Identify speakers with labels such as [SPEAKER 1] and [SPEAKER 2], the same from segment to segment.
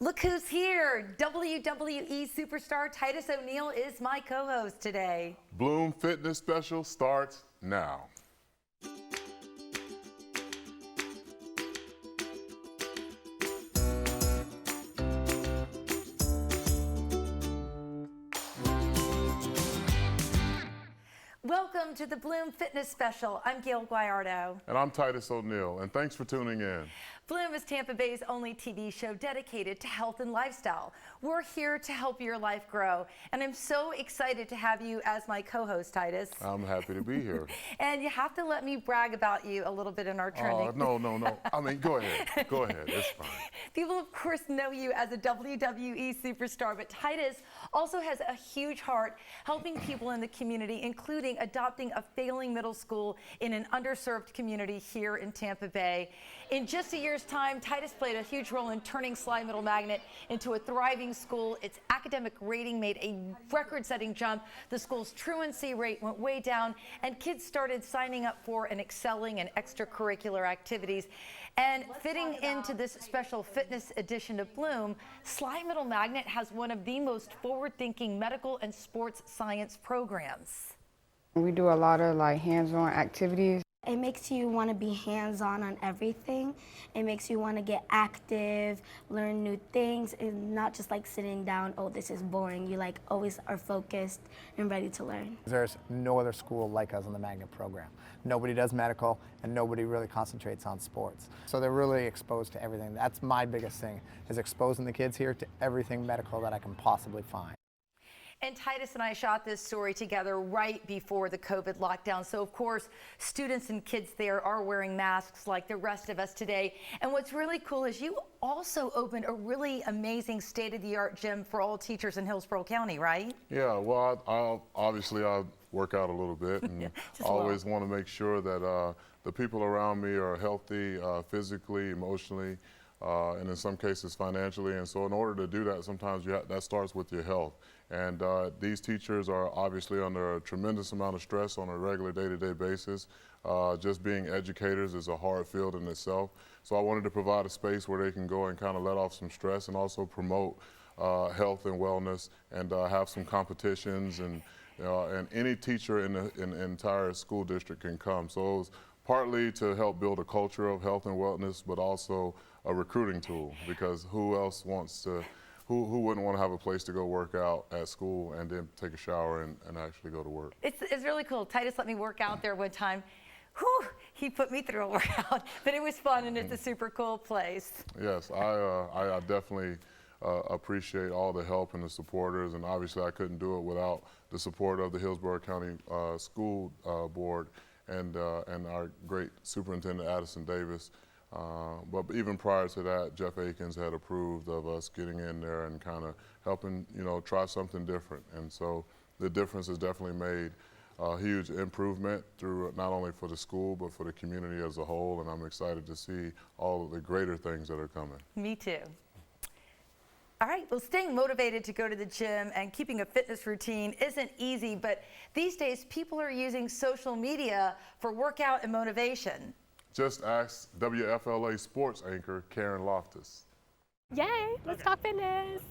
[SPEAKER 1] Look who's here! WWE superstar Titus O'Neil is my co-host today.
[SPEAKER 2] Bloom Fitness Special starts now.
[SPEAKER 1] Welcome to the Bloom Fitness Special. I'm Gayle Guyardo.
[SPEAKER 2] And I'm Titus O'Neil, and thanks for tuning in.
[SPEAKER 1] Bloom is Tampa Bay's only TV show dedicated to health and lifestyle. We're here to help your life grow, and I'm so excited to have you as my co-host, Titus.
[SPEAKER 2] I'm happy to be here.
[SPEAKER 1] And you have to let me brag about you a little bit in our trending.
[SPEAKER 2] No. I mean, go ahead. Go ahead. It's fine.
[SPEAKER 1] People, of course, know you as a WWE superstar, but Titus also has a huge heart helping people in the community, including adopting a failing middle school in an underserved community here in Tampa Bay. In just a year's time, Titus played a huge role in turning Sly Middle Magnet into a thriving school. Its academic rating made a record-setting jump. The school's truancy rate went way down, and kids started signing up for and excelling in extracurricular activities. And fitting into this special fitness edition of Bloom, Sly Middle Magnet has one of the most forward-thinking medical and sports science programs.
[SPEAKER 3] We do a lot of hands-on activities.
[SPEAKER 4] It makes you want to be hands-on on everything. It makes you want to get active, learn new things, and not just sitting down, oh, this is boring. You always are focused and ready to learn.
[SPEAKER 5] There's no other school like us in the Magnet program. Nobody does medical, and nobody really concentrates on sports. So they're really exposed to everything. That's my biggest thing, is exposing the kids here to everything medical that I can possibly find.
[SPEAKER 1] And Titus and I shot this story together right before the COVID lockdown. So, of course, students and kids there are wearing masks like the rest of us today. And what's really cool is you also opened a really amazing state-of-the-art gym for all teachers in Hillsborough County, right?
[SPEAKER 2] Yeah, well, I work out a little bit, and I always want to make sure that the people around me are healthy physically, emotionally, and in some cases financially. And so in order to do that, sometimes that starts with your health. And these teachers are obviously under a tremendous amount of stress on a regular day-to-day basis. Just being educators is a hard field in itself. So I wanted to provide a space where they can go and kind of let off some stress and also promote health and wellness, and have some competitions, and any teacher in the entire school district can come. So it was partly to help build a culture of health and wellness, but also a recruiting tool, because who else wants to, who wouldn't want to have a place to go work out at school and then take a shower and actually go to work? It's
[SPEAKER 1] really cool. Titus let me work out there one time. Whew, he put me through a workout, but it was fun, and it's a super cool place.
[SPEAKER 2] Yes, I definitely appreciate all the help and the supporters, and obviously I couldn't do it without the support of the Hillsborough County School Board and our great superintendent, Addison Davis. But even prior to that, Jeff Akins had approved of us getting in there and kind of helping, try something different. And so the difference has definitely made a huge improvement through not only for the school, but for the community as a whole. And I'm excited to see all of the greater things that are coming.
[SPEAKER 1] Me too. All right, well, staying motivated to go to the gym and keeping a fitness routine isn't easy, but these days people are using social media for workout and motivation.
[SPEAKER 2] Just ask WFLA sports anchor Karen Loftus.
[SPEAKER 6] Yay, let's talk fitness.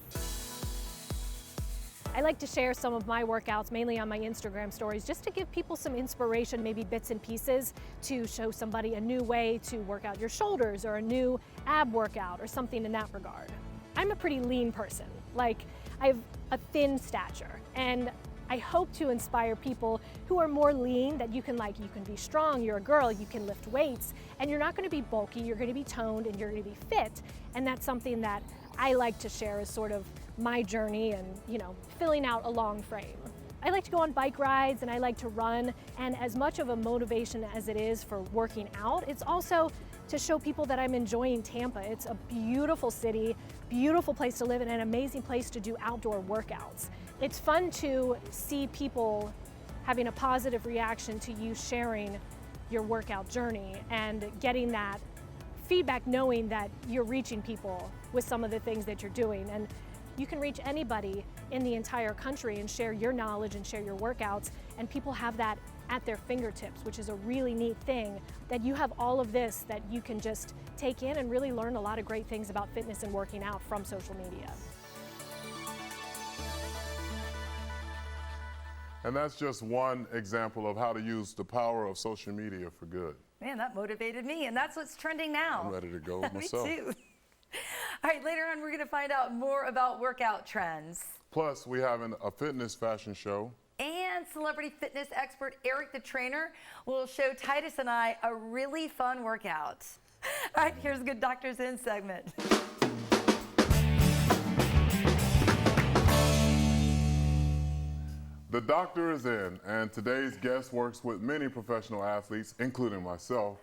[SPEAKER 6] I like to share some of my workouts, mainly on my Instagram stories, just to give people some inspiration, maybe bits and pieces, to show somebody a new way to work out your shoulders, or a new ab workout, or something in that regard. I'm a pretty lean person. I have a thin stature, and I hope to inspire people who are more lean, that you can be strong, you're a girl, you can lift weights, and you're not going to be bulky, you're going to be toned, and you're going to be fit. And that's something that I like to share as sort of my journey and, filling out a long frame. I like to go on bike rides, and I like to run, and as much of a motivation as it is for working out, it's also to show people that I'm enjoying Tampa. It's a beautiful city, beautiful place to live, and an amazing place to do outdoor workouts. It's fun to see people having a positive reaction to you sharing your workout journey and getting that feedback, knowing that you're reaching people with some of the things that you're doing. And you can reach anybody in the entire country and share your knowledge and share your workouts, and people have that at their fingertips, which is a really neat thing, that you have all of this that you can just take in and really learn a lot of great things about fitness and working out from social media.
[SPEAKER 2] And that's just one example of how to use the power of social media for good.
[SPEAKER 1] Man, that motivated me, and that's what's trending now.
[SPEAKER 2] I'm ready to go myself.
[SPEAKER 1] Me too. All right, later on, we're going to find out more about workout trends.
[SPEAKER 2] Plus, we have a fitness fashion show.
[SPEAKER 1] And celebrity fitness expert Eric the Trainer will show Titus and I a really fun workout. All right, here's a Good Doctors In segment.
[SPEAKER 2] The doctor is in, and today's guest works with many professional athletes, including myself.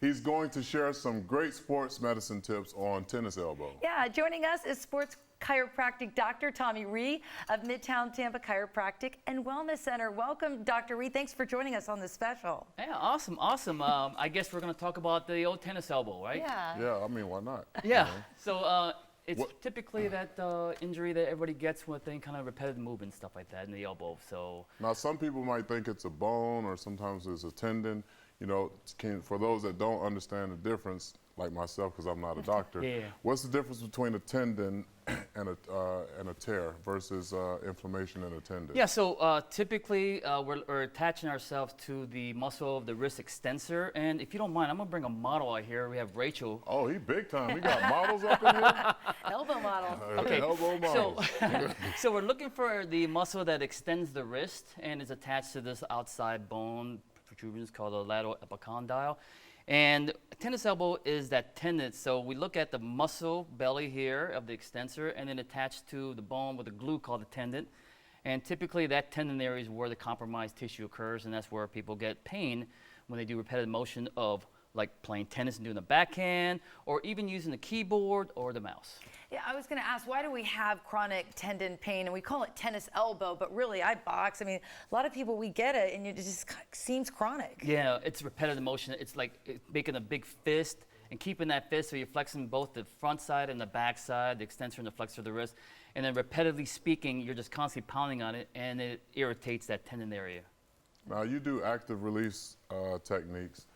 [SPEAKER 2] He's going to share some great sports medicine tips on tennis elbow.
[SPEAKER 1] Yeah, joining us is sports chiropractic Dr. Tommy Ree of Midtown Tampa Chiropractic and Wellness Center. Welcome, Dr. Ree. Thanks for joining us on this special.
[SPEAKER 7] Yeah, awesome, awesome. I guess we're going to talk about the old tennis elbow, right?
[SPEAKER 1] Yeah.
[SPEAKER 2] Yeah, I mean, why not?
[SPEAKER 7] Yeah. So it's
[SPEAKER 2] What-
[SPEAKER 7] typically that injury that everybody gets with any kind of repetitive movement, stuff like that in the elbow. So
[SPEAKER 2] Now, some people might think it's a bone or sometimes it's a tendon. You know, for those that don't understand the difference, like myself, because I'm not a doctor,
[SPEAKER 7] Yeah.
[SPEAKER 2] what's the difference between a tendon and a tear versus inflammation in a tendon?
[SPEAKER 7] yeah, so typically we're attaching ourselves to the muscle of the wrist extensor. And if you don't mind, I'm going to bring a model out here. We have Rachel.
[SPEAKER 2] Oh, he big time. We got models up in here.
[SPEAKER 1] Elbow model.
[SPEAKER 7] Okay,
[SPEAKER 2] Elbow
[SPEAKER 7] so,
[SPEAKER 2] models.
[SPEAKER 7] so we're looking for the muscle that extends the wrist and is attached to this outside bone protrusions called the lateral epicondyle. And tennis elbow is that tendon. So we look at the muscle belly here of the extensor and then attached to the bone with a glue called the tendon. And typically that tendon area is where the compromised tissue occurs, and that's where people get pain when they do repetitive motion of like playing tennis and doing the backhand, or even using the keyboard or the mouse.
[SPEAKER 1] Yeah, I was going to ask, why do we have chronic tendon pain? And we call it tennis elbow, but really, I box. I mean, a lot of people, we get it, and it just seems chronic.
[SPEAKER 7] Yeah, it's repetitive motion. It's like making a big fist and keeping that fist so you're flexing both the front side and the back side, the extensor and the flexor of the wrist. And then repetitively speaking, you're just constantly pounding on it, and it irritates that tendon area.
[SPEAKER 2] Now, you do active release techniques,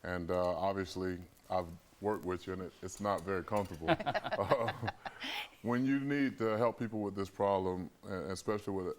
[SPEAKER 2] and obviously, I've worked with you, and it's not very comfortable. When you need to help people with this problem, especially with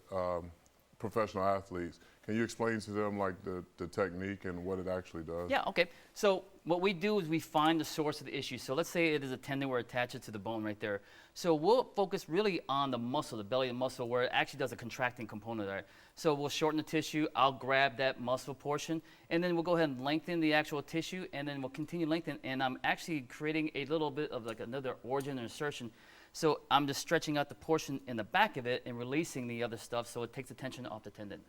[SPEAKER 2] professional athletes, can you explain to them like the technique and what it actually does?
[SPEAKER 7] Yeah, okay. So what we do is we find the source of the issue. So let's say it is a tendon, we're attached it to the bone right there. So we'll focus really on the muscle, the belly of the muscle, where it actually does a contracting component there. So we'll shorten the tissue, I'll grab that muscle portion, and then we'll go ahead and lengthen the actual tissue, and then we'll continue lengthening, and I'm actually creating a little bit of like another origin or insertion. So I'm just stretching out the portion in the back of it and releasing the other stuff so it takes the tension off the tendon.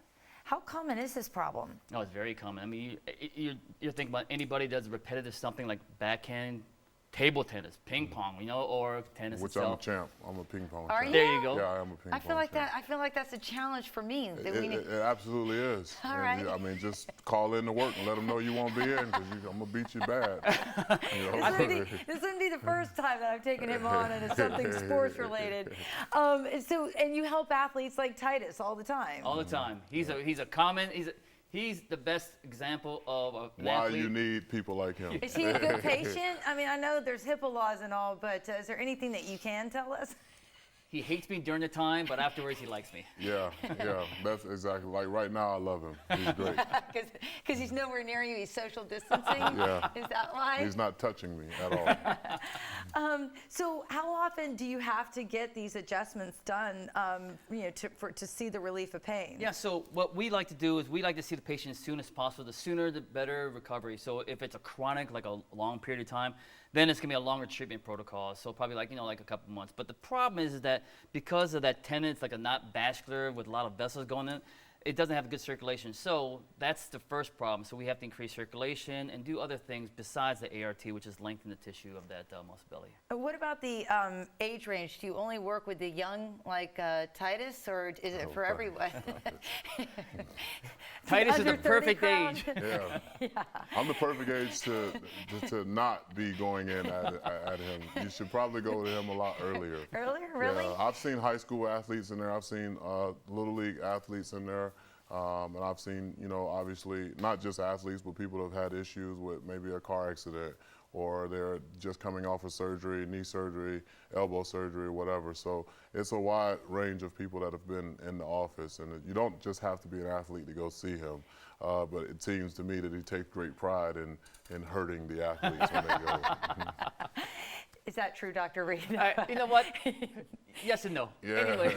[SPEAKER 1] How common is this problem?
[SPEAKER 7] No, it's very common. I mean, you're thinking about anybody does repetitive something like backhand, table tennis, ping pong, you know, or tennis
[SPEAKER 2] Which
[SPEAKER 7] itself.
[SPEAKER 2] I'm a champ. I'm a ping pong
[SPEAKER 1] Are
[SPEAKER 2] champ.
[SPEAKER 1] you?
[SPEAKER 7] There you go.
[SPEAKER 2] Yeah, I am a ping
[SPEAKER 1] I
[SPEAKER 2] pong
[SPEAKER 1] feel like
[SPEAKER 2] champ.
[SPEAKER 1] that. I feel like that's a challenge for me. That we need.
[SPEAKER 2] It absolutely is.
[SPEAKER 1] All
[SPEAKER 2] And
[SPEAKER 1] right.
[SPEAKER 2] I mean, just call in to work and let them know you won't be in because I'm going to beat you bad. You know?
[SPEAKER 1] This wouldn't be the first time that I've taken him on and it's something sports related. And you help athletes like Titus all the time.
[SPEAKER 7] All the time. He's the best example of an
[SPEAKER 2] Why
[SPEAKER 7] athlete.
[SPEAKER 2] you need people like him.
[SPEAKER 1] Is he a good patient? I mean, I know there's HIPAA laws and all, but is there anything that you can tell us?
[SPEAKER 7] He hates me during the time, but afterwards he likes me.
[SPEAKER 2] Yeah, that's exactly. Like right now, I love him. He's great.
[SPEAKER 1] Because he's nowhere near you. He's social distancing.
[SPEAKER 2] Yeah.
[SPEAKER 1] Is that why?
[SPEAKER 2] He's not touching me at all.
[SPEAKER 1] So how often do you have to get these adjustments done, to see the relief of pain?
[SPEAKER 7] Yeah, so what we like to do is we like to see the patient as soon as possible. The sooner, the better recovery. So if it's a chronic, like a long period of time, then it's going to be a longer treatment protocol. So probably like a couple months. But the problem is that because of that tendon, it's like a not vascular with a lot of vessels going in, it doesn't have good circulation. So that's the first problem. So we have to increase circulation and do other things besides the ART, which is lengthen the tissue of that muscle belly.
[SPEAKER 1] What about the age range? Do you only work with the young, like Titus, or is it for everyone?
[SPEAKER 7] Titus is
[SPEAKER 1] Under
[SPEAKER 7] the
[SPEAKER 1] 30
[SPEAKER 7] perfect
[SPEAKER 1] crowd?
[SPEAKER 7] age.
[SPEAKER 2] Yeah. I'm the perfect age to not be going in at him. You should probably go to him a lot earlier.
[SPEAKER 1] Earlier, really?
[SPEAKER 2] Yeah, I've seen high school athletes in there. I've seen little league athletes in there. And I've seen, you know, obviously not just athletes, but people have had issues with maybe a car accident, or they're just coming off of surgery, knee surgery, elbow surgery, whatever. So it's a wide range of people that have been in the office, and you don't just have to be an athlete to go see him. But it seems to me that he takes great pride in hurting the athletes when they go.
[SPEAKER 1] Is that true, Dr. Reed?
[SPEAKER 7] You know what? Yes and no.
[SPEAKER 2] Yeah.
[SPEAKER 7] Anyway.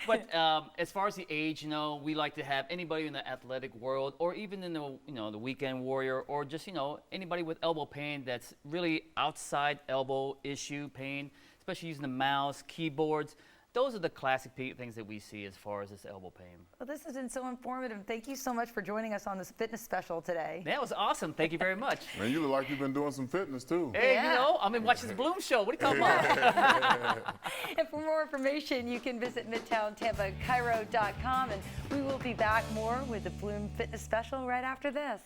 [SPEAKER 7] But as far as the age, you know, we like to have anybody in the athletic world, or even in the, you know, the weekend warrior, or just, you know, anybody with elbow pain that's really outside elbow issue pain, especially using the mouse, keyboards. Those are the classic things that we see as far as this elbow pain.
[SPEAKER 1] Well, this has been so informative. Thank you so much for joining us on this fitness special today.
[SPEAKER 7] That was awesome. Thank you very much.
[SPEAKER 2] Man, you look like you've been doing some fitness too.
[SPEAKER 7] Hey,
[SPEAKER 1] Yeah.
[SPEAKER 7] you know, I'm in watching this Bloom show. What are you talking about?
[SPEAKER 1] And for more information, you can visit MidtownTampaChiro.com, and we will be back more with the Bloom Fitness Special right after this.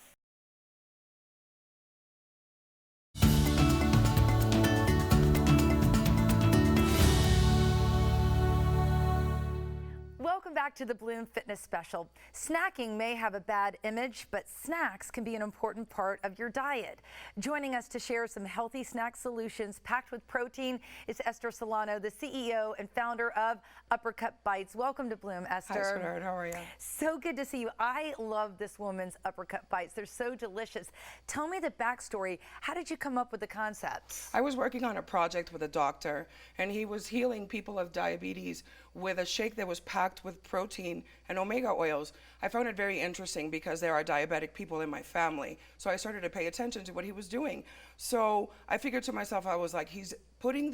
[SPEAKER 1] Welcome back to the Bloom Fitness Special. Snacking may have a bad image, but snacks can be an important part of your diet. Joining us to share some healthy snack solutions packed with protein is Esther Solano, the CEO and founder of Uppercut Bites. Welcome to Bloom, Esther.
[SPEAKER 8] Hi, sweetheart. How are you?
[SPEAKER 1] So good to see you. I love this woman's Uppercut Bites. They're so delicious. Tell me the backstory. How did you come up with the concept?
[SPEAKER 8] I was working on a project with a doctor, and he was healing people of diabetes with a shake that was packed with protein and omega oils. I found it very interesting because there are diabetic people in my family. So I started to pay attention to what he was doing. So I figured to myself, I was like, he's making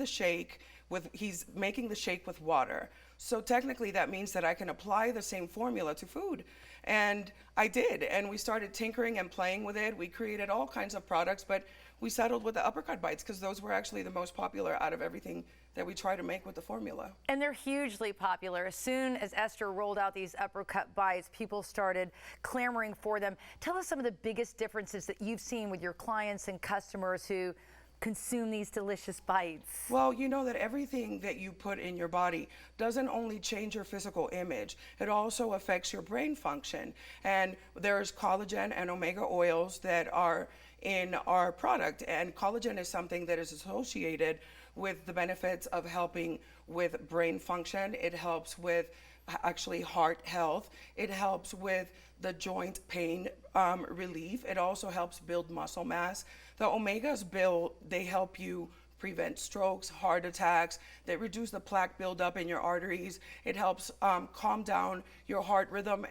[SPEAKER 8] the shake with water. So technically that means that I can apply the same formula to food. And I did, and we started tinkering and playing with it. We created all kinds of products, but we settled with the Uppercut Bites because those were actually the most popular out of everything that we try to make with the formula.
[SPEAKER 1] And they're hugely popular. As soon as Esther rolled out these Uppercut Bites, people started clamoring for them. Tell us some of the biggest differences that you've seen with your clients and customers who consume these delicious bites.
[SPEAKER 8] Well, you know that everything that you put in your body doesn't only change your physical image, it also affects your brain function. And there's collagen and omega oils that are in our product, and collagen is something that is associated with the benefits of helping with brain function. It helps with actually heart health. It helps with the joint pain relief. It also helps build muscle mass. The omegas they help you prevent strokes, heart attacks. They reduce the plaque buildup in your arteries. It helps calm down your heart rhythm.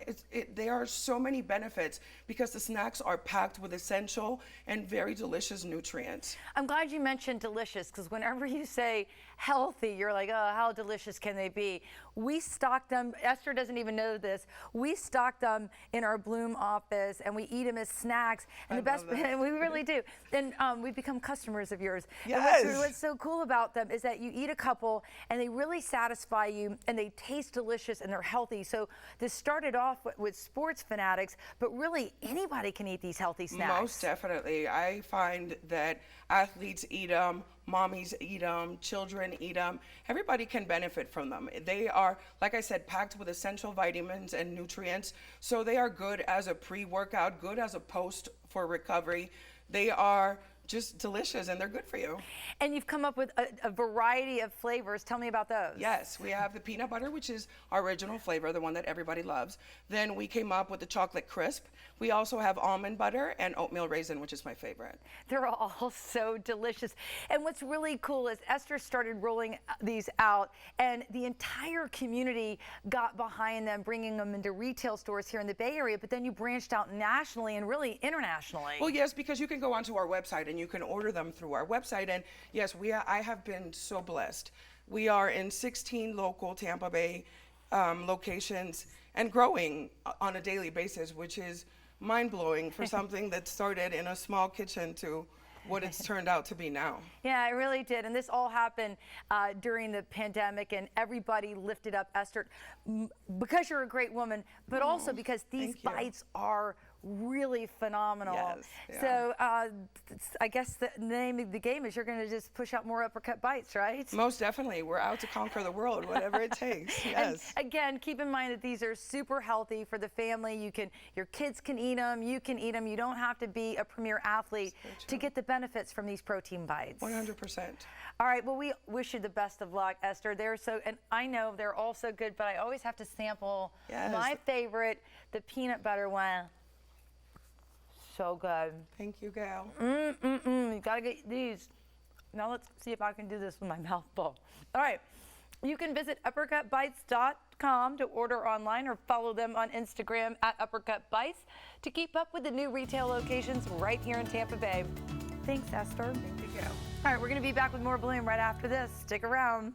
[SPEAKER 8] There are so many benefits because the snacks are packed with essential and very delicious nutrients.
[SPEAKER 1] I'm glad you mentioned delicious, because whenever you say healthy, you're like, oh, how delicious can they be? We stock them. Esther doesn't even know this. We stock them in our Bloom office, and we eat them as snacks. And we really do. And we've become customers of yours.
[SPEAKER 8] Yes.
[SPEAKER 1] And what's so cool about them is that you eat a couple, and they really satisfy you, and they taste delicious, and they're healthy. So this started off with sports fanatics, but really anybody can eat these healthy snacks.
[SPEAKER 8] Most definitely. I find that athletes eat them, mommies eat them, children eat them. Everybody can benefit from them. They are, like I said, packed with essential vitamins and nutrients. So they are good as a pre-workout, good as a post for recovery. They are just delicious, and they're good for you.
[SPEAKER 1] And you've come up with a variety of flavors. Tell me about those.
[SPEAKER 8] Yes, we have the peanut butter, which is our original flavor, the one that everybody loves. Then we came up with the chocolate crisp. We also have almond butter and oatmeal raisin, which is my favorite.
[SPEAKER 1] They're all so delicious. And what's really cool is Esther started rolling these out, and the entire community got behind them, bringing them into retail stores here in the Bay Area, but then you branched out nationally and really internationally.
[SPEAKER 8] Well, yes, because you can go onto our website and you can order them through our website. And yes, I have been so blessed. We are in 16 local Tampa Bay locations and growing on a daily basis, which is mind-blowing for something that started in a small kitchen to what it's turned out to be now.
[SPEAKER 1] Yeah, it really did. And this all happened during the pandemic, and everybody lifted up Esther because you're a great woman, but also because these bites are really phenomenal.
[SPEAKER 8] Yes, yeah.
[SPEAKER 1] So I guess the name of the game is you're going to just push out more Uppercut Bites, right?
[SPEAKER 8] Most definitely. We're out to conquer the world, whatever it takes. Yes.
[SPEAKER 1] And again, keep in mind that these are super healthy for the family. Your kids can eat them, you can eat them. You don't have to be a premier athlete to get the benefits from these protein bites.
[SPEAKER 8] 100%.
[SPEAKER 1] All right, well, we wish you the best of luck, Esther. And I know they're all so good, but I always have to sample my favorite, the peanut butter one. So good.
[SPEAKER 8] Thank you, Gail.
[SPEAKER 1] You gotta get these. Now let's see if I can do this with my mouth full. All right, you can visit uppercutbites.com to order online or follow them on Instagram at Uppercut Bites to keep up with the new retail locations right here in Tampa Bay. Thanks, Esther.
[SPEAKER 8] Thank you, Gail.
[SPEAKER 1] All right, we're gonna be back with more Bloom right after this. Stick around.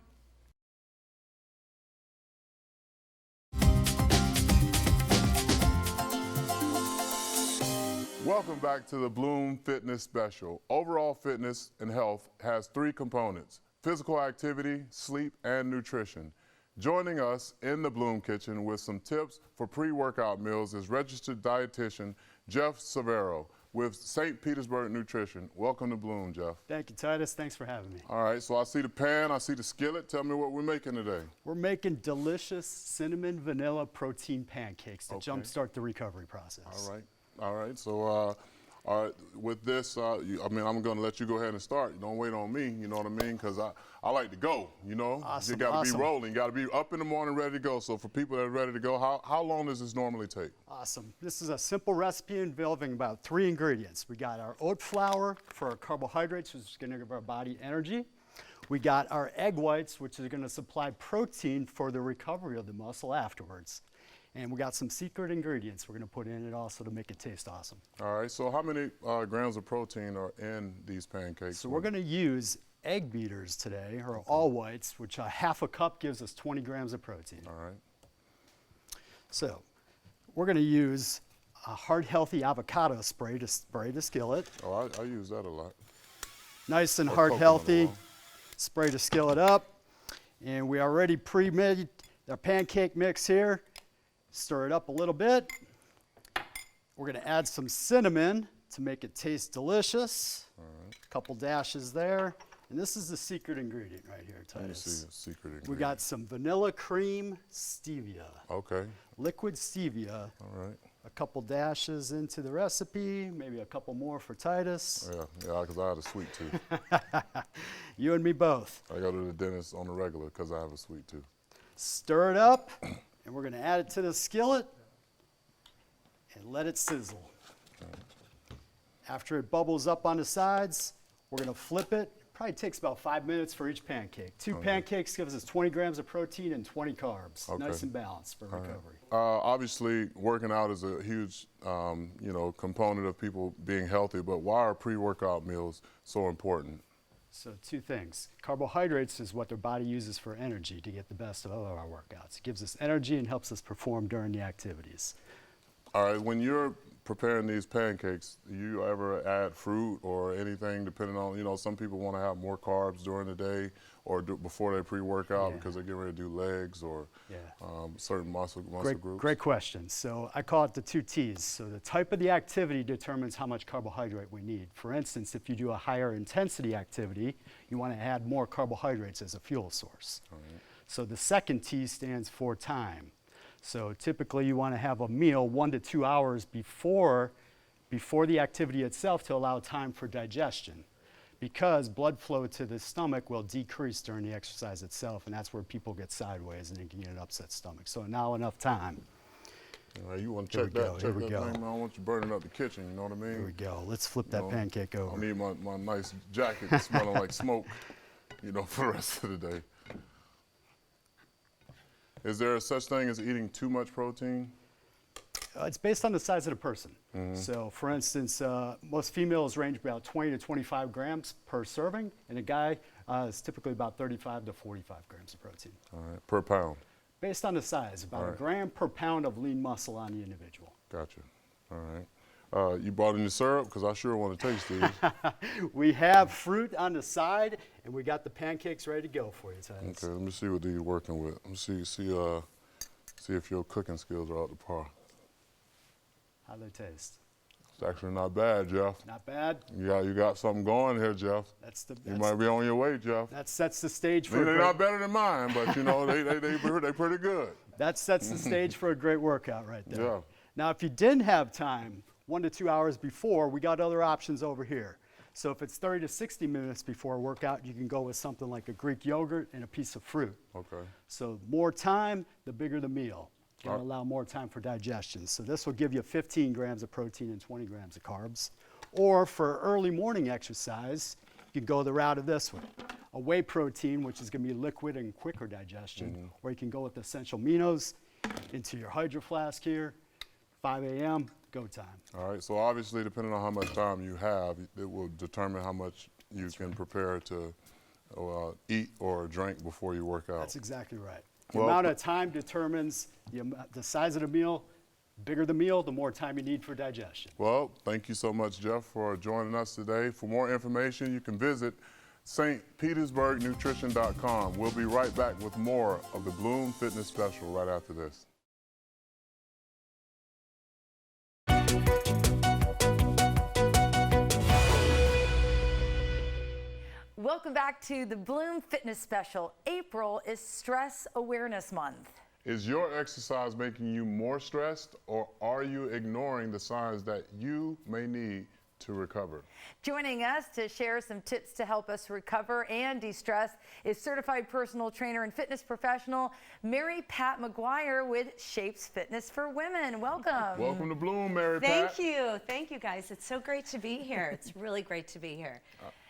[SPEAKER 2] Welcome back to the Bloom Fitness Special. Overall fitness and health has 3 components: physical activity, sleep, and nutrition. Joining us in the Bloom Kitchen with some tips for pre-workout meals is registered dietitian Jeff Severo with St. Petersburg Nutrition. Welcome to Bloom, Jeff.
[SPEAKER 9] Thank you, Titus. Thanks for having me.
[SPEAKER 2] All right, so I see the pan, I see the skillet. Tell me what we're making today.
[SPEAKER 9] We're making delicious cinnamon vanilla protein pancakes to jumpstart the recovery process.
[SPEAKER 2] All right. So with this, I'm going to let you go ahead and start. Don't wait on me, you know what I mean? Because I like to go, you know?
[SPEAKER 9] Awesome,
[SPEAKER 2] You got to be rolling. You got to be up in the morning ready to go. So for people that are ready to go, how long does this normally take?
[SPEAKER 9] Awesome. This is a simple recipe involving about 3 ingredients. We got our oat flour for our carbohydrates, which is going to give our body energy. We got our egg whites, which is going to supply protein for the recovery of the muscle afterwards. And we got some secret ingredients we're going to put in it also to make it taste awesome.
[SPEAKER 2] All right, so how many grams of protein are in these pancakes?
[SPEAKER 9] So we're going to use egg beaters today, or all whites, which half a cup gives us 20 grams of protein.
[SPEAKER 2] All right.
[SPEAKER 9] So we're going to use a heart healthy avocado spray to spray the skillet.
[SPEAKER 2] Oh, I use that a lot.
[SPEAKER 9] Nice and
[SPEAKER 2] Or
[SPEAKER 9] heart
[SPEAKER 2] coconut
[SPEAKER 9] healthy.
[SPEAKER 2] oil.
[SPEAKER 9] Spray the skillet up. And we already pre-made our pancake mix here. Stir it up a little bit. We're going to add some cinnamon to make it taste delicious.
[SPEAKER 2] All right.
[SPEAKER 9] A couple dashes there. And this is the secret ingredient right here, Titus.
[SPEAKER 2] Let me see the secret ingredient.
[SPEAKER 9] We got some vanilla cream stevia.
[SPEAKER 2] Okay.
[SPEAKER 9] Liquid stevia.
[SPEAKER 2] All right.
[SPEAKER 9] A couple dashes into the recipe, maybe a couple more for Titus.
[SPEAKER 2] Yeah, because I have a sweet tooth.
[SPEAKER 9] You and me both.
[SPEAKER 2] I go to the dentist on the regular because I have a sweet tooth.
[SPEAKER 9] Stir it up, and we're going to add it to the skillet and let it sizzle. After it bubbles up on the sides, we're going to flip it. Probably takes about 5 minutes for each pancake. 2 pancakes gives us 20 grams of protein and 20 carbs.
[SPEAKER 2] Okay.
[SPEAKER 9] Nice and balanced for recovery.
[SPEAKER 2] Obviously, working out is a huge, component of people being healthy. But why are pre-workout meals so important?
[SPEAKER 9] So 2 things. Carbohydrates is what their body uses for energy to get the best of all of our workouts. It gives us energy and helps us perform during the activities.
[SPEAKER 2] All right, when you're preparing these pancakes, do you ever add fruit or anything depending on, some people want to have more carbs during the day or before they pre-workout because they're getting ready to do legs or certain muscle groups?
[SPEAKER 9] Great question. So I call it the 2 T's. So the type of the activity determines how much carbohydrate we need. For instance, if you do a higher intensity activity, you want to add more carbohydrates as a fuel source. So the second T stands for time. So typically you want to have a meal 1 to 2 hours before the activity itself to allow time for digestion, because blood flow to the stomach will decrease during the exercise itself, and that's where people get sideways and they can get an upset stomach. So now enough time.
[SPEAKER 2] All right, you want to check that thing? I don't want you burning up the kitchen, you know what I mean?
[SPEAKER 9] Here we go. Let's flip that pancake over.
[SPEAKER 2] I need my nice jacket smelling like smoke, for the rest of the day. Is there such thing as eating too much protein?
[SPEAKER 9] It's based on the size of the person. So for instance, most females range about 20 to 25 grams per serving, and a guy is typically about 35 to 45 grams of protein.
[SPEAKER 2] All right, per pound?
[SPEAKER 9] Based on the size, about a gram per pound of lean muscle on the individual.
[SPEAKER 2] Gotcha. All right. You brought in the syrup? Because I sure want to taste these.
[SPEAKER 9] We have fruit on the side, and we got the pancakes ready to go for you, Titus.
[SPEAKER 2] Okay, let me see what you're working with. Let me see if your cooking skills are up to par.
[SPEAKER 9] How do they taste?
[SPEAKER 2] It's actually not bad, Jeff.
[SPEAKER 9] Not bad.
[SPEAKER 2] You got something going here, Jeff. You might be on your way, Jeff.
[SPEAKER 9] That sets the stage for.
[SPEAKER 2] They're not better than mine, but you know they're pretty good.
[SPEAKER 9] That sets the stage for a great workout right there.
[SPEAKER 2] Yeah.
[SPEAKER 9] Now, if you didn't have time, 1 to 2 hours before, we got other options over here. So if it's 30 to 60 minutes before a workout, you can go with something like a Greek yogurt and a piece of fruit.
[SPEAKER 2] Okay.
[SPEAKER 9] So more time, the bigger the meal. It's going to allow more time for digestion. So this will give you 15 grams of protein and 20 grams of carbs. Or for early morning exercise, you can go the route of this one. A whey protein, which is going to be liquid and quicker digestion. Or you can go with essential aminos into your Hydro Flask here, 5 a.m., go time.
[SPEAKER 2] All right, so obviously depending on how much time you have, it will determine how much you can prepare to eat or drink before you work out.
[SPEAKER 9] That's exactly right. The amount of time determines the size of the meal. Bigger the meal, the more time you need for digestion.
[SPEAKER 2] Well, thank you so much, Jeff, for joining us today. For more information, you can visit stpetersburgnutrition.com. We'll be right back with more of the Bloom Fitness Special right after this.
[SPEAKER 1] Welcome back to the Bloom Fitness Special. April is Stress Awareness Month.
[SPEAKER 2] Is your exercise making you more stressed, or are you ignoring the signs that you may need to recover?
[SPEAKER 1] Joining us to share some tips to help us recover and de-stress is certified personal trainer and fitness professional Mary Pat McGuire with Shapes Fitness for Women. Welcome.
[SPEAKER 2] Welcome to Bloom, Mary Pat.
[SPEAKER 10] Thank you. Thank you, guys. It's so great to be here. It's really great to be here.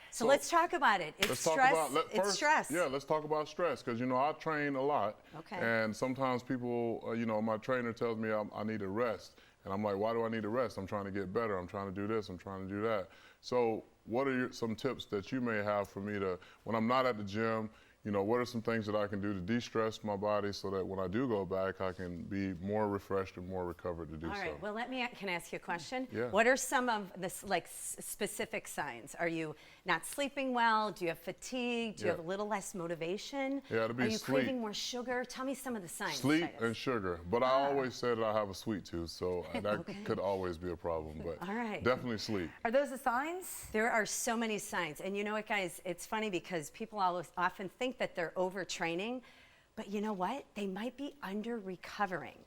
[SPEAKER 10] So let's talk about it. It's stress. It's stress.
[SPEAKER 2] Yeah, let's talk about stress, because you know I train a lot, and sometimes people, you know, my trainer tells me I need a rest, and I'm like, why do I need a rest? I'm trying to get better. I'm trying to do this. I'm trying to do that. So what are some tips that you may have for me to, when I'm not at the gym, you know, what are some things that I can do to de-stress my body so that when I do go back, I can be more refreshed and more recovered to do so?
[SPEAKER 10] All right. Well, can I ask you a question?
[SPEAKER 2] Yeah.
[SPEAKER 10] What are some of the specific signs? Are you not sleeping well? Do you have fatigue? Do you have a little less motivation?
[SPEAKER 2] Yeah, it'll be
[SPEAKER 10] Are you
[SPEAKER 2] sleep.
[SPEAKER 10] craving more sugar? Tell me some of the signs.
[SPEAKER 2] Sleep
[SPEAKER 10] Titus.
[SPEAKER 2] and sugar. But I always said I have a sweet tooth, so that could always be a problem. But
[SPEAKER 10] All right.
[SPEAKER 2] definitely sleep.
[SPEAKER 1] Are those the signs?
[SPEAKER 10] There are so many signs. And you know what, guys? It's funny because people often think that they're overtraining, but you know what? They might be under-recovering.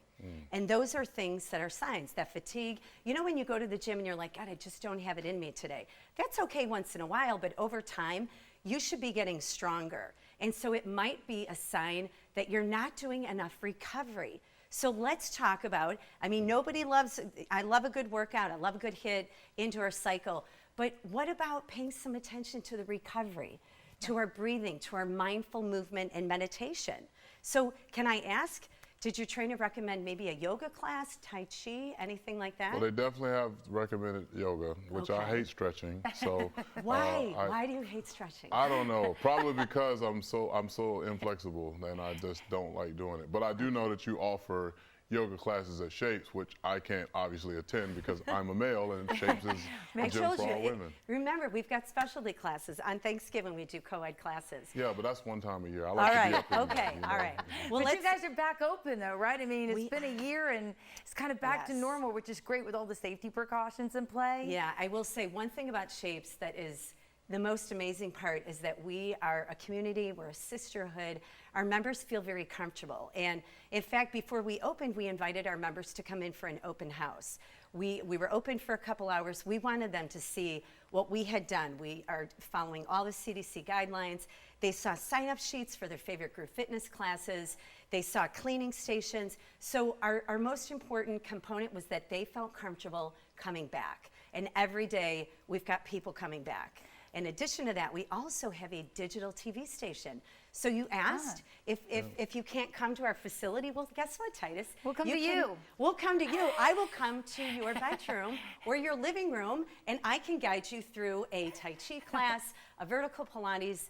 [SPEAKER 10] And those are things that are signs. That fatigue, you know, when you go to the gym and you're like, God, I just don't have it in me today. That's okay once in a while, but over time, you should be getting stronger. And so it might be a sign that you're not doing enough recovery. So let's talk about, I mean, I love a good workout, I love a good hit into our cycle, but what about paying some attention to the recovery, to our breathing, to our mindful movement and meditation? So can I ask, did your trainer recommend maybe a yoga class, Tai Chi, anything like that?
[SPEAKER 2] Well, they definitely have recommended yoga, which I hate stretching. So
[SPEAKER 10] why? Why do you hate stretching?
[SPEAKER 2] I don't know. Probably because I'm so inflexible and I just don't like doing it. But I do know that you offer yoga classes at Shapes, which I can't obviously attend because I'm a male and Shapes is a gym for all women.
[SPEAKER 10] Remember, we've got specialty classes. On Thanksgiving, we do co-ed classes.
[SPEAKER 2] Yeah, but that's one time a year. I like to be up in there, you know?
[SPEAKER 10] All right. Well,
[SPEAKER 1] but you guys are back open though, right? I mean, it's been a year and it's kind of back to normal, which is great with all the safety precautions in play.
[SPEAKER 10] Yeah, I will say one thing about Shapes that is the most amazing part is that we are a community, we're a sisterhood. Our members feel very comfortable. And in fact, before we opened, we invited our members to come in for an open house. We were open for a couple hours. We wanted them to see what we had done. We are following all the CDC guidelines. They saw sign-up sheets for their favorite group fitness classes. They saw cleaning stations. So our most important component was that they felt comfortable coming back. And every day, we've got people coming back. In addition to that, we also have a digital TV station. So you asked if you can't come to our facility. Well, guess what, Titus?
[SPEAKER 1] We'll come to you.
[SPEAKER 10] We'll come to you. I will come to your bedroom or your living room, and I can guide you through a Tai Chi class, a vertical Pilates.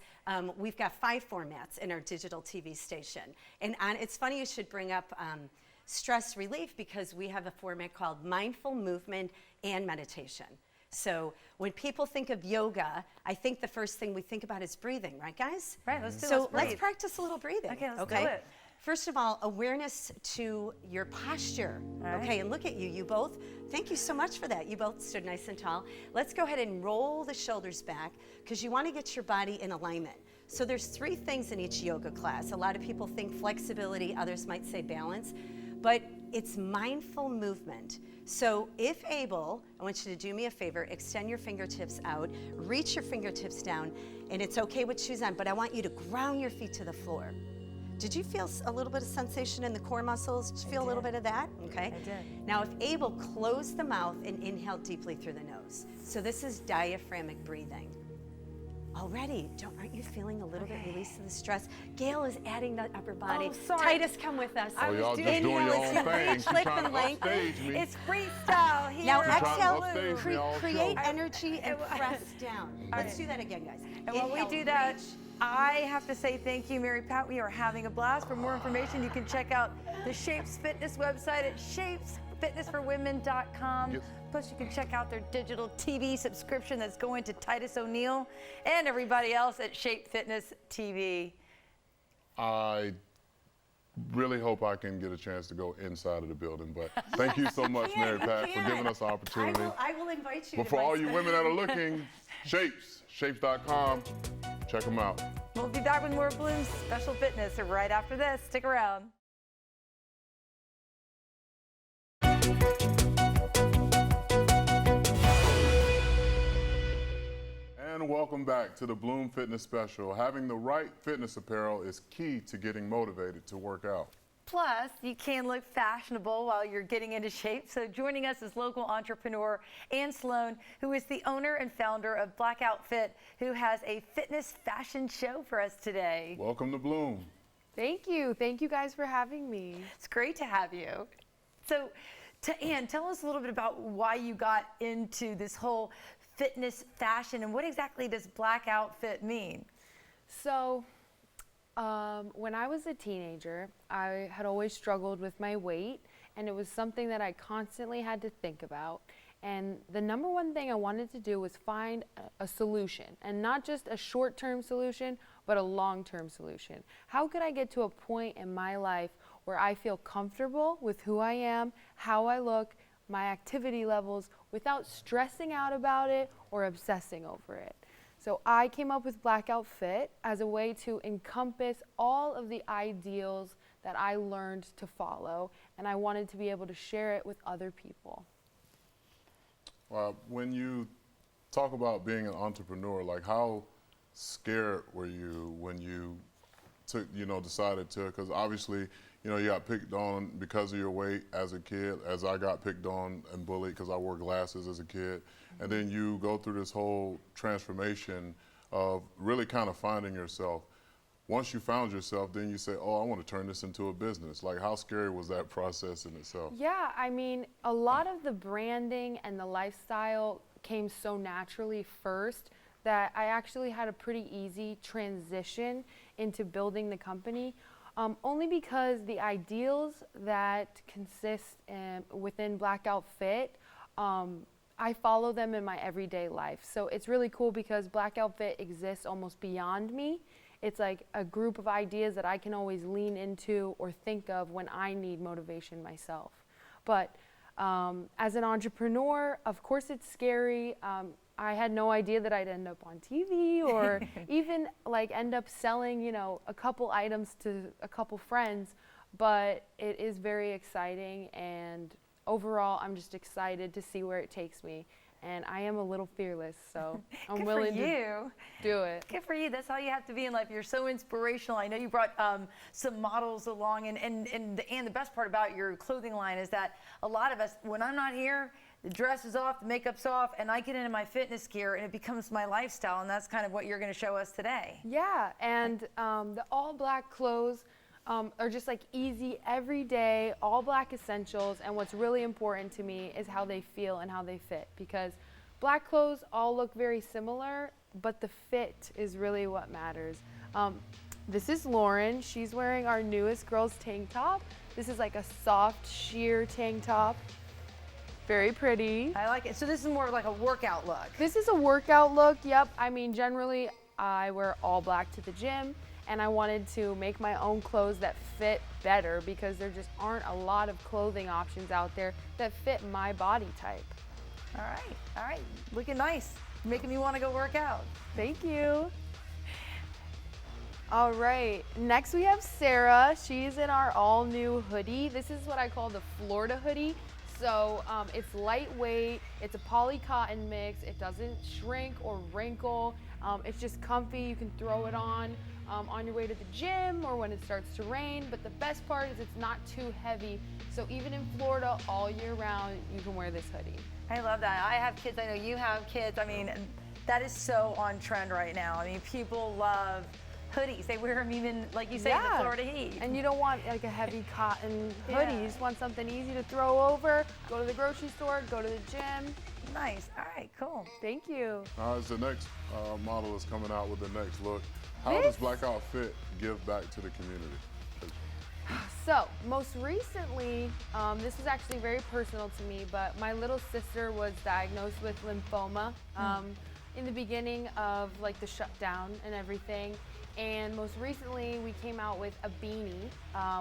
[SPEAKER 10] We've got 5 formats in our digital TV station. And it's funny you should bring up stress relief because we have a format called Mindful Movement and Meditation. So when people think of yoga, I think the first thing we think about is breathing, right, guys?
[SPEAKER 1] Right, let's do it.
[SPEAKER 10] So let's practice a little breathing.
[SPEAKER 1] Okay, let's do it.
[SPEAKER 10] First of all, awareness to your posture.
[SPEAKER 1] right.
[SPEAKER 10] Okay, and look at you both. Thank you so much for that. You both stood nice and tall. Let's go ahead and roll the shoulders back because you want to get your body in alignment. So there's 3 things in each yoga class. A lot of people think flexibility, others might say balance, but it's mindful movement. So if able, I want you to do me a favor, extend your fingertips out, reach your fingertips down, and it's okay with shoes on, but I want you to ground your feet to the floor. Did you feel a little bit of sensation in the core muscles? Did you feel a little bit of that? Okay.
[SPEAKER 1] I did.
[SPEAKER 10] Now if able, close the mouth and inhale deeply through the nose. So this is diaphragmic breathing. Already, aren't you feeling a little bit release of the stress? Gayle is adding the upper body.
[SPEAKER 1] Oh, sorry.
[SPEAKER 10] Titus, come with us.
[SPEAKER 2] Oh, y'all just doing
[SPEAKER 10] Inhale
[SPEAKER 2] your
[SPEAKER 10] as
[SPEAKER 2] own
[SPEAKER 10] you
[SPEAKER 2] thing.
[SPEAKER 10] reach,
[SPEAKER 2] She's
[SPEAKER 10] lift,
[SPEAKER 2] trying
[SPEAKER 10] and
[SPEAKER 2] to
[SPEAKER 10] lengthen.
[SPEAKER 2] upstage me.
[SPEAKER 1] It's freestyle here.
[SPEAKER 10] Now
[SPEAKER 2] You're trying to
[SPEAKER 10] exhale,
[SPEAKER 2] upstage me all
[SPEAKER 10] create
[SPEAKER 2] show.
[SPEAKER 10] energy and press down. Let's do that again, guys.
[SPEAKER 1] And when we
[SPEAKER 10] Inhale,
[SPEAKER 1] do that,
[SPEAKER 10] reach.
[SPEAKER 1] I have to say thank you, Mary Pat. We are having a blast. For more information, you can check out the Shapes Fitness website at shapesfitnessforwomen.com.
[SPEAKER 2] Yes.
[SPEAKER 1] Plus, you can check out their digital TV subscription that's going to Titus O'Neil and everybody else at Shape Fitness TV.
[SPEAKER 2] I really hope I can get a chance to go inside of the building, but thank you so much, Mary Pat, for giving us the opportunity.
[SPEAKER 10] I will invite you.
[SPEAKER 2] But
[SPEAKER 10] to
[SPEAKER 2] for
[SPEAKER 10] my
[SPEAKER 2] all you women that are looking, shapes.com, check them out.
[SPEAKER 1] We'll be back with more Bloom's Special Fitness right after this. Stick around.
[SPEAKER 2] And welcome back to the Bloom Fitness Special. Having the right fitness apparel is key to getting motivated to work out.
[SPEAKER 1] Plus, you can look fashionable while you're getting into shape. So joining us is local entrepreneur Ann Sloan, who is the owner and founder of Black Outfit, who has a fitness fashion show for us today.
[SPEAKER 2] Welcome to Bloom.
[SPEAKER 11] Thank you. Thank you guys for having me.
[SPEAKER 1] It's great to have you. So, to Ann, tell us a little bit about why you got into this whole fitness fashion and what exactly does Black Outfit mean?
[SPEAKER 11] So, when I was a teenager, I had always struggled with my weight, and it was something that I constantly had to think about. And the number one thing I wanted to do was find a solution, and not just a short-term solution, but a long-term solution. How could I get to a point in my life where I feel comfortable with who I am, how I look, my activity levels, without stressing out about it or obsessing over it? So I came up with Black Outfit as a way to encompass all of the ideals that I learned to follow, and I wanted to be able to share it with other people.
[SPEAKER 2] When you talk about being an entrepreneur, like how scared were you when you took, decided to, because obviously, you got picked on because of your weight as a kid, as I got picked on and bullied because I wore glasses as a kid. And then you go through this whole transformation of really kind of finding yourself. Once you found yourself, then you say, oh, I want to turn this into a business. Like, how scary was that process in itself?
[SPEAKER 11] Yeah, I mean, a lot of the branding and the lifestyle came so naturally first that I actually had a pretty easy transition into building the company. Only because the ideals that consist within Black Outfit, I follow them in my everyday life. So it's really cool because Black Outfit exists almost beyond me. It's like a group of ideas that I can always lean into or think of when I need motivation myself. But as an entrepreneur, of course it's scary. I had no idea that I'd end up on TV or even like end up selling, a couple items to a couple friends, but it is very exciting, and overall I'm just excited to see where it takes me. And I am a little fearless, so I'm willing to do it.
[SPEAKER 1] Good for you. That's how you have to be in life. You're so inspirational. I know you brought some models along, and the best part about your clothing line is that a lot of us, when I'm not here, the dress is off, the makeup's off, and I get into my fitness gear, and it becomes my lifestyle, and that's kind of what you're going to show us today.
[SPEAKER 11] Yeah, and the all black clothes are just like easy, everyday, all black essentials, and what's really important to me is how they feel and how they fit, because black clothes all look very similar, but the fit is really what matters. This is Lauren. She's wearing our newest girls tank top. This is like a soft sheer tank top. Very pretty.
[SPEAKER 1] I like it. So this is more like a workout look.
[SPEAKER 11] This is a workout look, yep. I mean, generally I wear all black to the gym, and I wanted to make my own clothes that fit better because there just aren't a lot of clothing options out there that fit my body type.
[SPEAKER 1] All right, looking nice, making me want to go work out.
[SPEAKER 11] Thank you. All right, next we have Sarah. She's in our all new hoodie. This is what I call the Florida hoodie. So it's lightweight, it's a poly cotton mix, it doesn't shrink or wrinkle, it's just comfy. You can throw it on your way to the gym or when it starts to rain, but the best part is it's not too heavy, so even in Florida all year round you can wear this hoodie.
[SPEAKER 1] I love that. I have kids, I know you have kids. I mean, that is so on trend right now. I mean, people love hoodies. They wear them even, like you say, in the Florida heat.
[SPEAKER 11] And you don't want like a heavy cotton hoodie.
[SPEAKER 1] Yeah.
[SPEAKER 11] You just want something easy to throw over, go to the grocery store, go to the gym.
[SPEAKER 1] Nice. All right, cool.
[SPEAKER 11] Thank you.
[SPEAKER 2] As the next model is coming out with the next look, how does Blackout Fit give back to the community?
[SPEAKER 11] So, most recently, this was actually very personal to me, but my little sister was diagnosed with lymphoma in the beginning of like the shutdown and everything. And most recently, we came out with a beanie.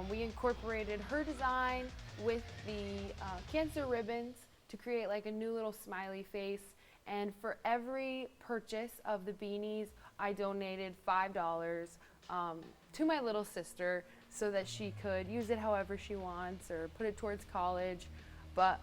[SPEAKER 11] We incorporated her design with the cancer ribbons to create like a new little smiley face. And for every purchase of the beanies, I donated $5 to my little sister so that she could use it however she wants or put it towards college. But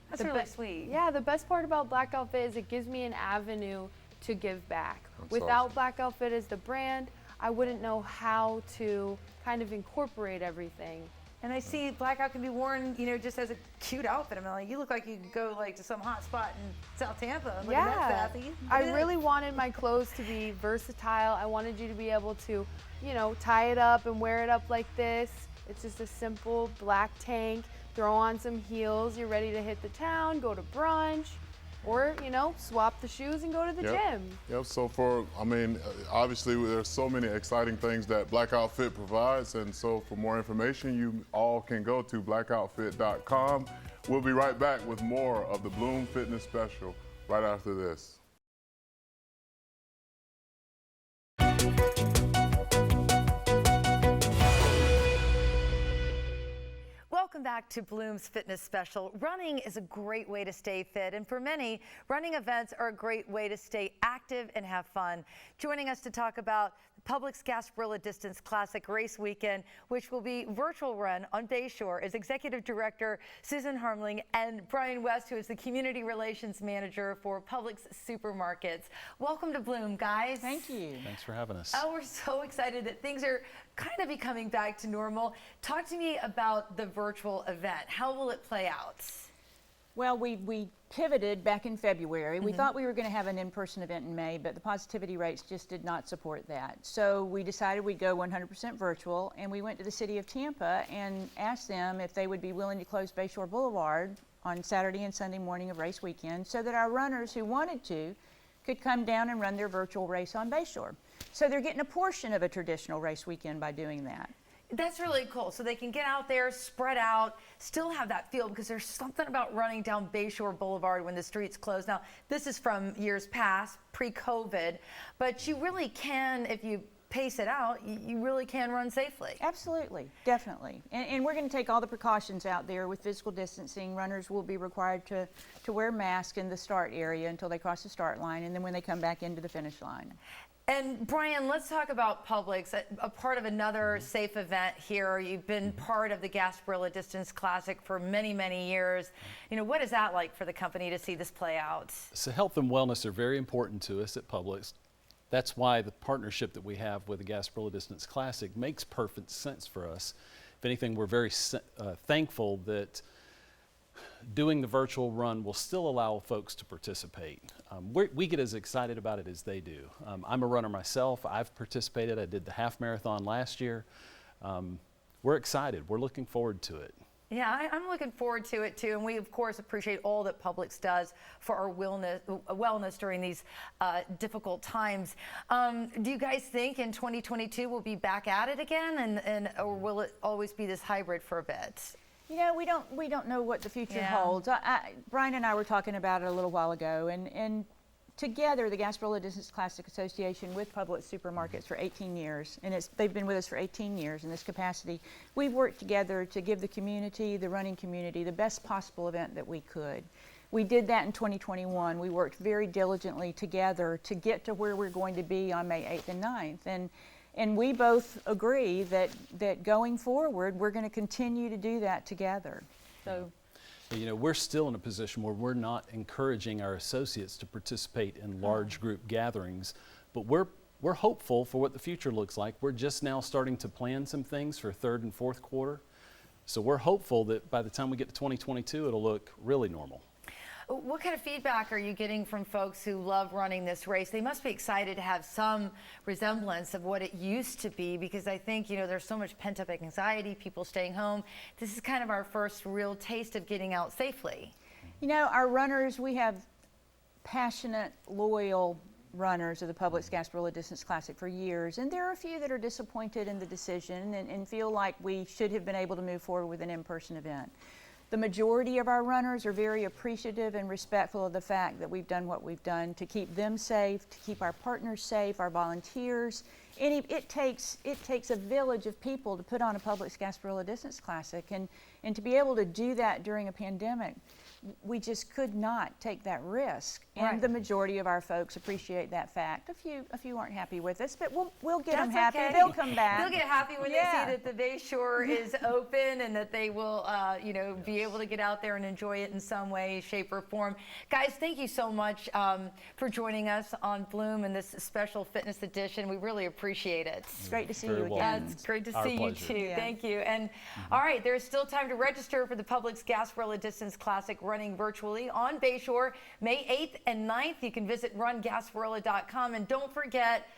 [SPEAKER 1] that's really sweet.
[SPEAKER 11] Yeah, the best part about Blackout Fit is it gives me an avenue to give back.
[SPEAKER 2] That's
[SPEAKER 11] Without
[SPEAKER 2] awesome.
[SPEAKER 11] Blackout Fit as the brand, I wouldn't know how to kind of incorporate everything.
[SPEAKER 1] And I see Blackout can be worn, you know, just as a cute outfit. I mean, like, you look like you could go like to some hot spot in South Tampa. Look at that, sassy.
[SPEAKER 11] I really wanted my clothes to be versatile. I wanted you to be able to, you know, tie it up and wear it up like this. It's just a simple black tank, throw on some heels, you're ready to hit the town, go to brunch, or, you know, swap the shoes and go to the gym.
[SPEAKER 2] Yep, so obviously there's so many exciting things that Blackout Fit provides, and so for more information, you all can go to blackoutfit.com. We'll be right back with more of the Bloom Fitness Special right after this.
[SPEAKER 1] Welcome back to Bloom's Fitness Special. Running is a great way to stay fit, and for many, running events are a great way to stay active and have fun. Joining us to talk about the Publix Gasparilla Distance Classic Race Weekend, which will be virtual run on Bayshore, is Executive Director Susan Harmling and Brian West, who is the Community Relations Manager for Publix Supermarkets. Welcome to Bloom, guys.
[SPEAKER 12] Thank you.
[SPEAKER 13] Thanks for having us.
[SPEAKER 1] Oh, we're so excited that things are kind of becoming back to normal. Talk to me about the virtual event. How will it play out?
[SPEAKER 12] Well, we pivoted back in February. We thought we were going to have an in-person event in May, but the positivity rates just did not support that. So we decided we'd go 100% virtual, and we went to the city of Tampa and asked them if they would be willing to close Bayshore Boulevard on Saturday and Sunday morning of race weekend so that our runners who wanted to could come down and run their virtual race on Bayshore. So they're getting a portion of a traditional race weekend by doing that.
[SPEAKER 1] That's really cool. So they can get out there, spread out, still have that feel, because there's something about running down Bayshore Boulevard when the streets close. Now, this is from years past, pre-COVID, but you really can, if you pace it out, you really can run safely.
[SPEAKER 12] Absolutely, definitely. And we're going to take all the precautions out there with physical distancing. Runners will be required to wear masks in the start area until they cross the start line, and then when they come back into the finish line.
[SPEAKER 1] And Brian, let's talk about Publix, a part of another safe event here. You've been part of the Gasparilla Distance Classic for many, many years. You know, what is that like for the company to see this play out?
[SPEAKER 13] So health and wellness are very important to us at Publix. That's why the partnership that we have with the Gasparilla Distance Classic makes perfect sense for us. If anything, we're very thankful that doing the virtual run will still allow folks to participate. We get as excited about it as they do. I'm a runner myself. I've participated. I did the half marathon last year. We're excited. We're looking forward to it.
[SPEAKER 1] Yeah, I'm looking forward to it too, and we of course appreciate all that Publix does for our wellness during these difficult times. Do you guys think in 2022 we'll be back at it again, or will it always be this hybrid for a bit?
[SPEAKER 12] You know, we don't know what the future holds. Brian and I were talking about it a little while ago, and together, the Gasparilla Distance Classic Association with Publix Supermarkets for 18 years, and they've been with us for 18 years in this capacity. We've worked together to give the community, the running community, the best possible event that we could. We did that in 2021. We worked very diligently together to get to where we're going to be on May 8th and 9th. And we both agree that going forward, we're going to continue to do that together. So,
[SPEAKER 13] you know, we're still in a position where we're not encouraging our associates to participate in large group gatherings, but we're hopeful for what the future looks like. We're just now starting to plan some things for third and fourth quarter. So we're hopeful that by the time we get to 2022, it'll look really normal.
[SPEAKER 1] What kind of feedback are you getting from folks who love running this race? They must be excited to have some resemblance of what it used to be, because I think, you know, there's so much pent-up anxiety, people staying home. This is kind of our first real taste of getting out safely.
[SPEAKER 12] you know, our runners, we have passionate, loyal runners of the Publix Gasparilla Distance Classic for years, and there are a few that are disappointed in the decision and feel like we should have been able to move forward with an in-person event. The majority of our runners are very appreciative and respectful of the fact that we've done what we've done to keep them safe, to keep our partners safe, our volunteers. It takes a village of people to put on a Publix Gasparilla Distance Classic, and to be able to do that during a pandemic, we just could not take that risk.
[SPEAKER 1] Right.
[SPEAKER 12] And the majority of our folks appreciate that fact. A few aren't happy with us, but we'll get them
[SPEAKER 1] That's
[SPEAKER 12] happy.
[SPEAKER 1] okay.
[SPEAKER 12] They'll come back.
[SPEAKER 1] They'll get happy when they see that the Bay Shore is open and that they will, be able to get out there and enjoy it in some way, shape, or form. Guys, thank you so much for joining us on Bloom in this special fitness edition. We really appreciate it.
[SPEAKER 12] It's great to see
[SPEAKER 13] Very
[SPEAKER 12] you again.
[SPEAKER 13] welcome.
[SPEAKER 1] It's great to
[SPEAKER 13] Our
[SPEAKER 1] see
[SPEAKER 13] pleasure.
[SPEAKER 1] you too.
[SPEAKER 12] Yeah.
[SPEAKER 1] Thank you. And all right, there's still time to register for the Publix Gasparilla Distance Classic running virtually on Bayshore, May 8th and 9th. You can visit rungasparilla.com, and don't forget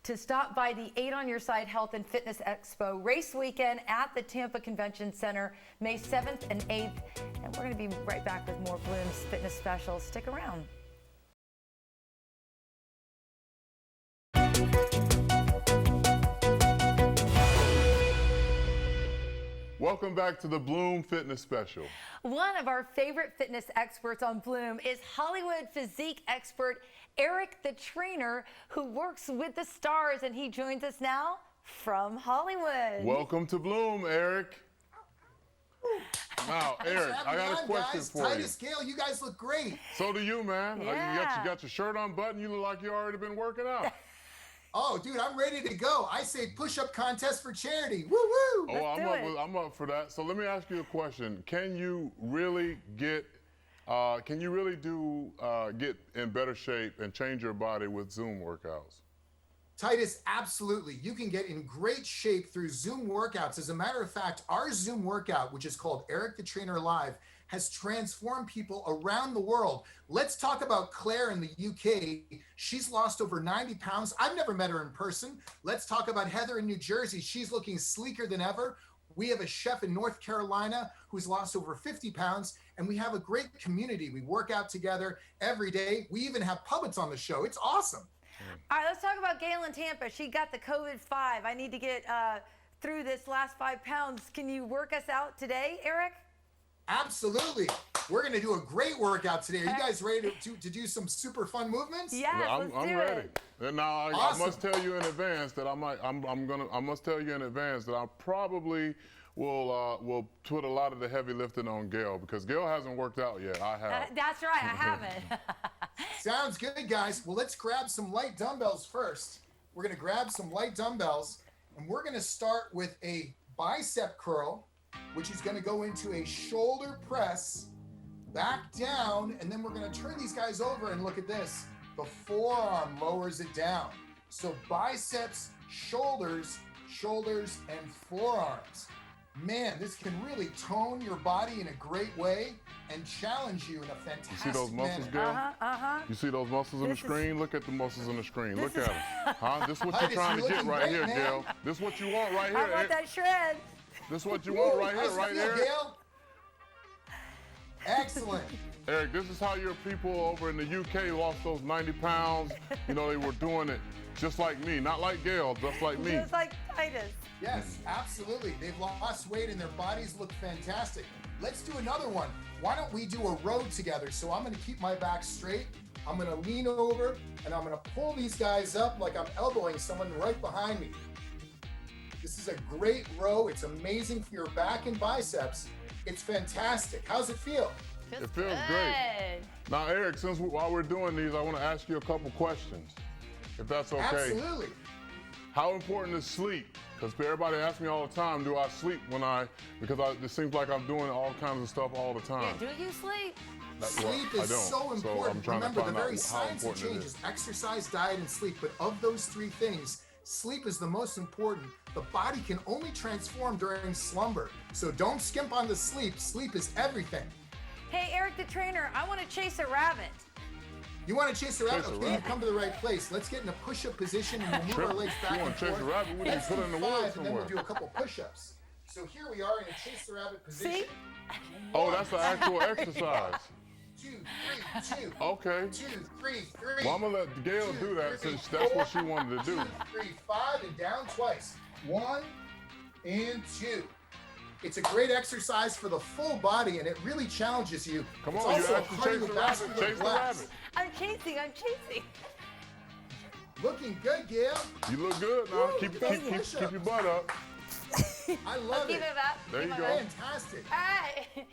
[SPEAKER 1] to stop by the 8 on Your Side Health and Fitness Expo race weekend at the Tampa Convention Center, May 7th and 8th. And we're going to be right back with more Bloom's fitness specials. Stick around.
[SPEAKER 2] Welcome back to the Bloom Fitness Special.
[SPEAKER 1] One of our favorite fitness experts on Bloom is Hollywood physique expert Eric the Trainer, who works with the stars, and he joins us now from Hollywood.
[SPEAKER 2] Welcome to Bloom, Eric. Now, Eric, I got a question for
[SPEAKER 14] Titus, Gayle, you guys look great.
[SPEAKER 2] you. So do you, man.
[SPEAKER 1] Yeah.
[SPEAKER 2] You got your shirt unbuttoned. You look like you already been working out.
[SPEAKER 14] Oh, dude, I'm ready to go. I say push-up contest for charity. Woo woo!
[SPEAKER 2] Oh, I'm up for that. So let me ask you a question. Can you really get in better shape and change your body with Zoom workouts?
[SPEAKER 14] Titus, absolutely. You can get in great shape through Zoom workouts. As a matter of fact, our Zoom workout, which is called Eric the Trainer Live, has transformed people around the world. Let's talk about Claire in the UK. She's lost over 90 pounds. I've never met her in person. Let's talk about Heather in New Jersey. She's looking sleeker than ever. We have a chef in North Carolina who's lost over 50 pounds, and we have a great community. We work out together every day. We even have Publix on the show. It's awesome.
[SPEAKER 1] All right, let's talk about Gayle in Tampa. She got the COVID-5. I need to get through this last 5 pounds. Can you work us out today, Eric?
[SPEAKER 14] Absolutely. We're going to do a great workout today. Are you guys ready to do some super fun movements?
[SPEAKER 1] Yes,
[SPEAKER 2] I'm ready. And now
[SPEAKER 14] Awesome.
[SPEAKER 2] I must tell you in advance that I must tell you in advance that I probably will put a lot of the heavy lifting on Gayle, because Gayle hasn't worked out yet. I have.
[SPEAKER 1] That's right, I haven't.
[SPEAKER 14] Sounds good, guys. Well, let's grab some light dumbbells first. We're going to grab some light dumbbells, and we're going to start with a bicep curl, which is going to go into a shoulder press, back down, and then we're going to turn these guys over, and look at this. The forearm lowers it down. So biceps, shoulders, and forearms. Man, this can really tone your body in a great way and challenge you in a fantastic
[SPEAKER 2] You see those muscles,
[SPEAKER 14] manner.
[SPEAKER 2] Gayle? You see those muscles on the screen? Look at the muscles on the screen. Look at them. Huh? This is what you're
[SPEAKER 14] Titus,
[SPEAKER 2] trying to
[SPEAKER 14] you're
[SPEAKER 2] get
[SPEAKER 14] looking
[SPEAKER 2] right
[SPEAKER 14] great,
[SPEAKER 2] here,
[SPEAKER 14] man.
[SPEAKER 2] Gayle. This is what you want right here.
[SPEAKER 1] How about that shred?
[SPEAKER 2] This is what you want right here,
[SPEAKER 14] How's it
[SPEAKER 2] right
[SPEAKER 14] feel,
[SPEAKER 2] here.
[SPEAKER 14] Gayle? Excellent.
[SPEAKER 2] Eric, this is how your people over in the UK lost those 90 pounds. You know, they were doing it just like me. Not like Gayle, just like me.
[SPEAKER 1] Just like Titus.
[SPEAKER 14] Yes, absolutely. They've lost weight and their bodies look fantastic. Let's do another one. Why don't we do a row together? So I'm going to keep my back straight. I'm gonna lean over and I'm gonna pull these guys up like I'm elbowing someone right behind me. This is a great row. It's amazing for your back and biceps. It's fantastic. How's it feel?
[SPEAKER 2] It feels great. Now, Eric, while we're doing these, I want to ask you a couple questions, if that's okay.
[SPEAKER 14] Absolutely.
[SPEAKER 2] How important is sleep? Because everybody asks me all the time, do I sleep because it seems like I'm doing all kinds of stuff all the time.
[SPEAKER 1] Yeah, do you sleep?
[SPEAKER 14] Sleep is so important. Remember, the very science of change is exercise, diet, and sleep. But of those three things, sleep is the most important. The body can only transform during slumber. So don't skimp on the sleep. Sleep is everything.
[SPEAKER 1] Hey, Eric the trainer, I want to chase a rabbit.
[SPEAKER 14] You want to chase a rabbit? Okay, you've come to the right place. Let's get in a push-up position and we'll move our legs back and forth.
[SPEAKER 2] You want to chase a rabbit? We need to put it in the woods
[SPEAKER 14] and then we'll do a couple push-ups. So here we are in a chase the rabbit position.
[SPEAKER 1] See?
[SPEAKER 2] Oh, that's the actual exercise.
[SPEAKER 14] 2, 3, 2.
[SPEAKER 2] Okay.
[SPEAKER 14] 2, 3, 3.
[SPEAKER 2] Well, I'm going to let Gayle do that since that's what she wanted to do.
[SPEAKER 14] 2, 3, 5, and down twice. 1 and 2. It's a great exercise for the full body, and it really challenges you.
[SPEAKER 2] Come
[SPEAKER 14] it's
[SPEAKER 2] on,
[SPEAKER 14] also
[SPEAKER 2] you have to chase the rabbit. Chase the rabbit.
[SPEAKER 1] I'm chasing.
[SPEAKER 14] Looking good, Gayle.
[SPEAKER 2] You look good now. Keep your butt up.
[SPEAKER 14] I love
[SPEAKER 1] Keep
[SPEAKER 14] it.
[SPEAKER 1] it up.
[SPEAKER 2] There you go.
[SPEAKER 14] Fantastic.
[SPEAKER 1] Hey.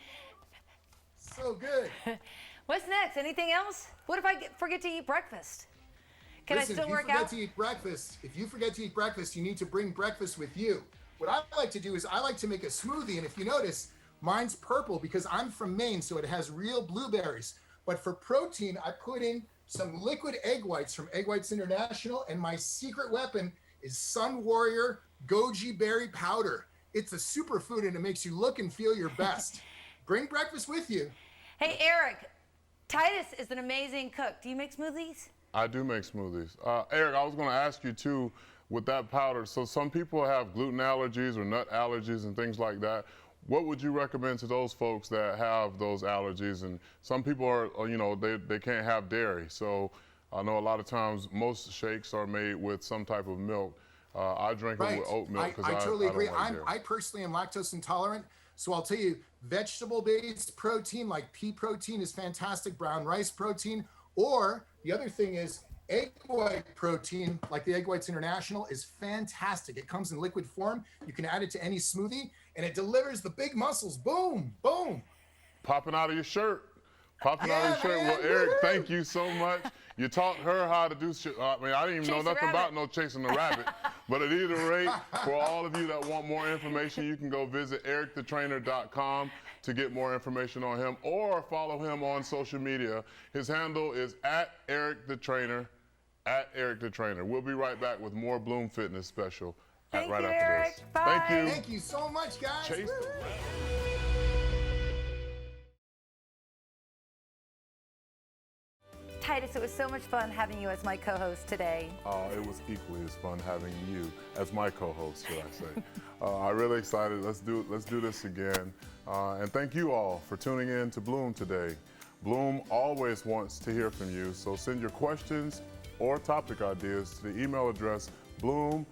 [SPEAKER 14] So good.
[SPEAKER 1] What's next? Anything else? What if I forget to eat breakfast? Can
[SPEAKER 14] Listen,
[SPEAKER 1] I still work out?
[SPEAKER 14] If you forget to eat breakfast, you need to bring breakfast with you. What I like to do is I like to make a smoothie, and if you notice, mine's purple because I'm from Maine, so it has real blueberries. But for protein, I put in some liquid egg whites from Egg Whites International, and my secret weapon is Sun Warrior Goji Berry Powder. It's a superfood, and it makes you look and feel your best. Bring breakfast with you.
[SPEAKER 1] Hey, Eric, Titus is an amazing cook. Do you make smoothies?
[SPEAKER 2] I do make smoothies. Eric, I was going to ask you, too, with that powder, so some people have gluten allergies or nut allergies and things like that. What would you recommend to those folks that have those allergies? And some people are, they can't have dairy. So I know a lot of times most shakes are made with some type of milk. I drink it with oat milk because
[SPEAKER 14] I totally agree.
[SPEAKER 2] don't like dairy.
[SPEAKER 14] I personally am lactose intolerant. So I'll tell you, vegetable-based protein like pea protein is fantastic, brown rice protein, or the other thing is egg white protein, like the Egg Whites International, is fantastic. It comes in liquid form. You can add it to any smoothie, and it delivers the big muscles. Boom, boom.
[SPEAKER 2] Popping out of your shirt. Popping out of your shirt. Well, Eric, thank you so much. You taught her how to do shit. I mean, I didn't even know nothing about no chasing the rabbit. But at either rate, for all of you that want more information, you can go visit ericthetrainer.com to get more information on him or follow him on social media. His handle is @EricTheTrainer, @EricTheTrainer. We'll be right back with more Bloom Fitness special right after
[SPEAKER 1] Eric.
[SPEAKER 2] this.
[SPEAKER 1] Bye.
[SPEAKER 2] Thank you.
[SPEAKER 14] Thank you so much, guys.
[SPEAKER 2] Chase the rabbit.
[SPEAKER 1] Titus, it was so much fun having you as my co-host today.
[SPEAKER 2] It was equally as fun having you as my co-host, should I say. I'm really excited. Let's do this again. And thank you all for tuning in to Bloom today. Bloom always wants to hear from you, so send your questions or topic ideas to the email address bloom@wfla.com.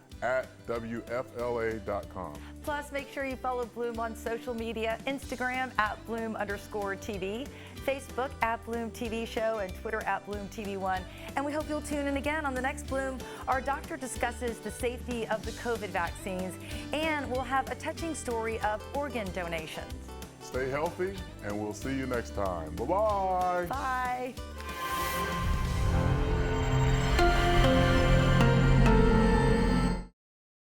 [SPEAKER 1] Plus, make sure you follow Bloom on social media, Instagram @Bloom_TV, Facebook @Bloom TV Show, and Twitter @BloomTV1. And we hope you'll tune in again on the next Bloom. Our doctor discusses the safety of the COVID vaccines, and we'll have a touching story of organ donations.
[SPEAKER 2] Stay healthy, and we'll see you next time. Bye-bye.
[SPEAKER 1] Bye.